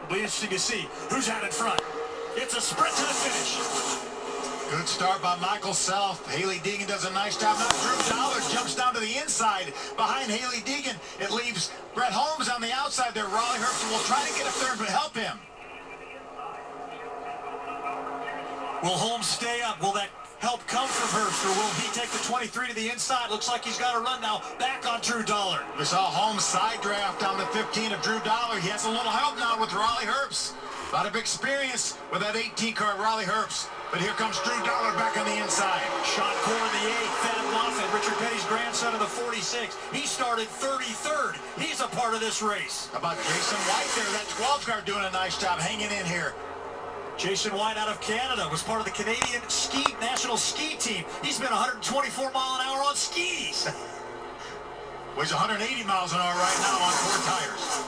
It'll be interesting to see who's out in front. It's a sprint to the finish. Good start by Michael Self. Hailie Deegan does a nice job. Now Drew Dollar jumps down to the inside behind Hailie Deegan. It leaves Brett Holmes on the outside there. Raleigh Herbst will try to get a third, but help him. Will Holmes stay up? Will that help come from Herbst, or will he take the 23 to the inside? Looks like he's got a run now back on Drew Dollar. We saw Holmes side draft on the 15 of Drew Dollar. He has a little help now with Raleigh Herbst. A lot of experience with that 18 car Raleigh Herbst. But here comes Drew Dollar back on the inside. Sean Core in the 8, Thad Moffett, Richard Petty's grandson in the 46. He started 33rd. He's a part of this race. How about Jason White there? That 12 car doing a nice job hanging in here. Jason White out of Canada was part of the Canadian national ski team. He's been 124 mile an hour on skis. Well, he's 180 miles an hour right now on 4 tires.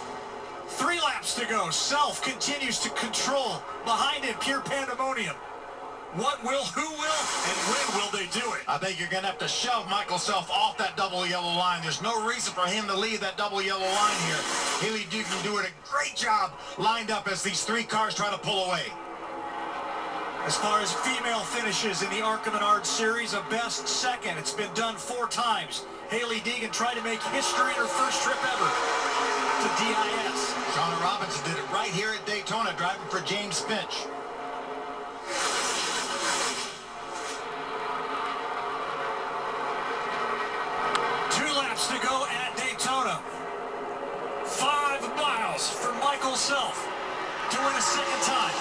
3 laps to go. Self continues to control. Behind him, pure pandemonium. What will, who will, and when will they do it? I think you're going to have to shove Michael Self off that double yellow line. There's no reason for him to leave that double yellow line here. Hailie Deegan doing a great job lined up as these 3 cars try to pull away. As far as female finishes in the ARCA Menard Series, a best second. It's been done 4 times. Hailie Deegan tried to make history in her first trip ever to DIS. Shauna Robinson did it right here at Daytona, driving for James Finch. To go at Daytona. 5 miles for Michael Self to win a second time.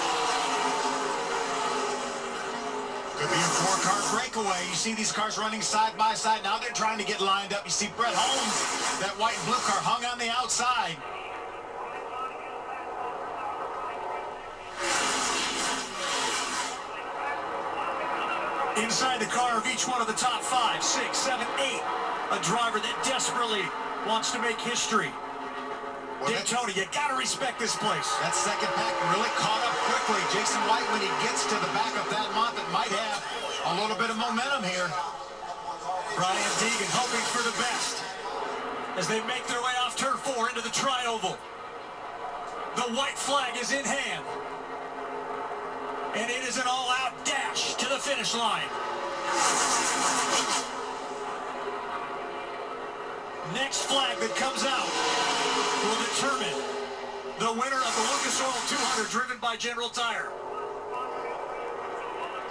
Could be a 4-car breakaway. You see these cars running side by side. Now they're trying to get lined up. You see Brett Holmes, that white and blue car, hung on the outside. Inside the car of each one of the top 5, 6, 7, 8. A driver that desperately wants to make history. Well, Daytona, you got to respect this place. That second pack really caught up quickly. Jason White, when he gets to the back of Thad Moffett, might have a little bit of momentum here. Brian Deegan hoping for the best as they make their way off turn 4 into the tri-oval. The white flag is in hand. And it is an all-out dash to the finish line. Next flag that comes out will determine the winner of the Lucas Oil 200 driven by General Tire.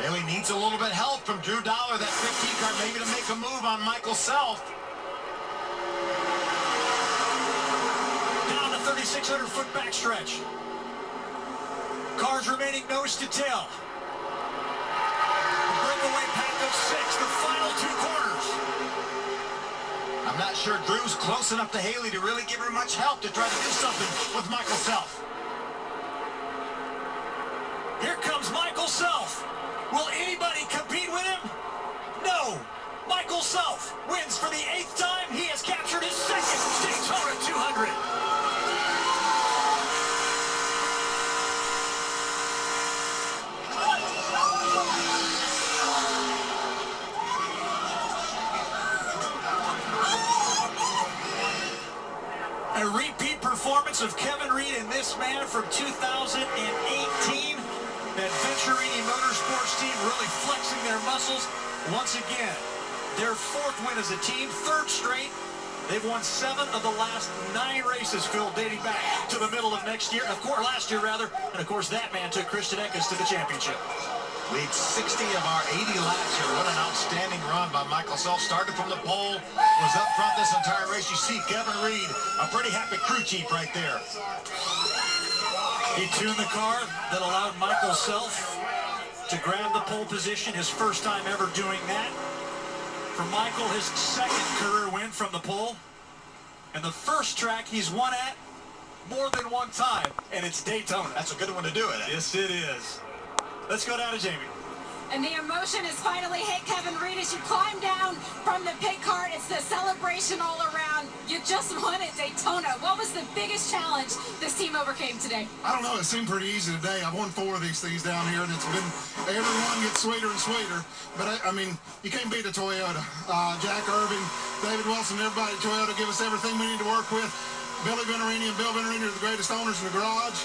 Hailie needs a little bit of help from Drew Dollar, that 15 car, maybe to make a move on Michael Self. Down the 3,600-foot backstretch. Cars remaining nose to tail. The breakaway pack of 6, the final 2 corners. I'm not sure Drew's close enough to Hailie to really give her much help to try to do something with Michael Self. Here comes Michael Self. Will anybody compete with him? No. Michael Self wins for the 8th time. He has captured his 2nd Daytona 200. A repeat performance of Kevin Reed and this man from 2018. That Venturini Motorsports team really flexing their muscles once again. Their 4th win as a team, 3rd straight. They've won 7 of the last 9 races, Phil, dating back to the middle of next year. Of course, last year rather. And of course, that man took Christian Eckes to the championship. Leads 60 of our 80 laps here. What an outstanding run by Michael Self. Started from the pole, was up front this entire race. You see Kevin Reed, a pretty happy crew chief right there. He tuned the car that allowed Michael Self to grab the pole position, his first time ever doing that. For Michael, his 2nd career win from the pole. And the first track he's won at more than 1 time, and it's Daytona. That's a good one to do it at. Yes, it is. Let's go down to Jamie. And the emotion has finally hit Kevin Reed as you climb down from the pit cart. It's the celebration all around. You just won at Daytona. What was the biggest challenge this team overcame today? I don't know. It seemed pretty easy today. I've won 4 of these things down here, and it's been, everyone gets sweeter and sweeter. But, I mean, you can't beat a Toyota. Jack Irving, David Wilson, everybody at Toyota give us everything we need to work with. Billy Venturini and Bill Venturini are the greatest owners in the garage.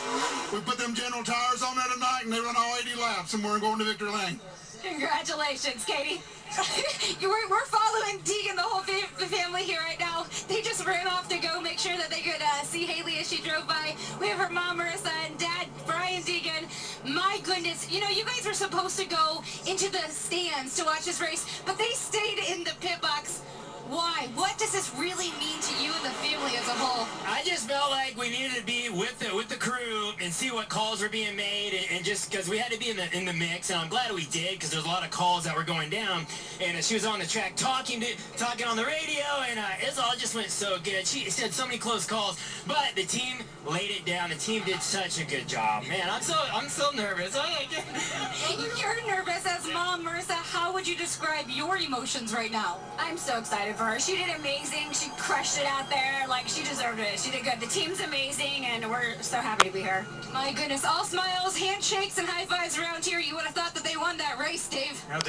We put them General tires on there tonight, and they run all 80 laps, and we're going to victory lane. Congratulations, Katie. We're following Deegan, the whole family here right now. They just ran off to go make sure that they could see Haley as she drove by. We have her mom, Marissa, and dad, Brian Deegan. My goodness, you know, you guys were supposed to go into the stands to watch this race, but they stayed in the pit box. Why? What does this really mean to you and the family as a whole? I just felt like we needed to be with the crew and see what calls were being made, and just because we had to be in the mix, and I'm glad we did, because there's a lot of calls that were going down. And she was on the track talking on the radio, and it all just went so good. She said so many close calls, but the team laid it down. The team did such a good job, man. I'm so nervous. You're nervous as mom, Marissa. How would you describe your emotions right now? I'm so excited for her. She did amazing. She crushed it out there. Like, she deserved it. She did good. The team's amazing, and we're so happy to be here. My goodness, all smiles, handshakes, and high fives around here. You would have thought that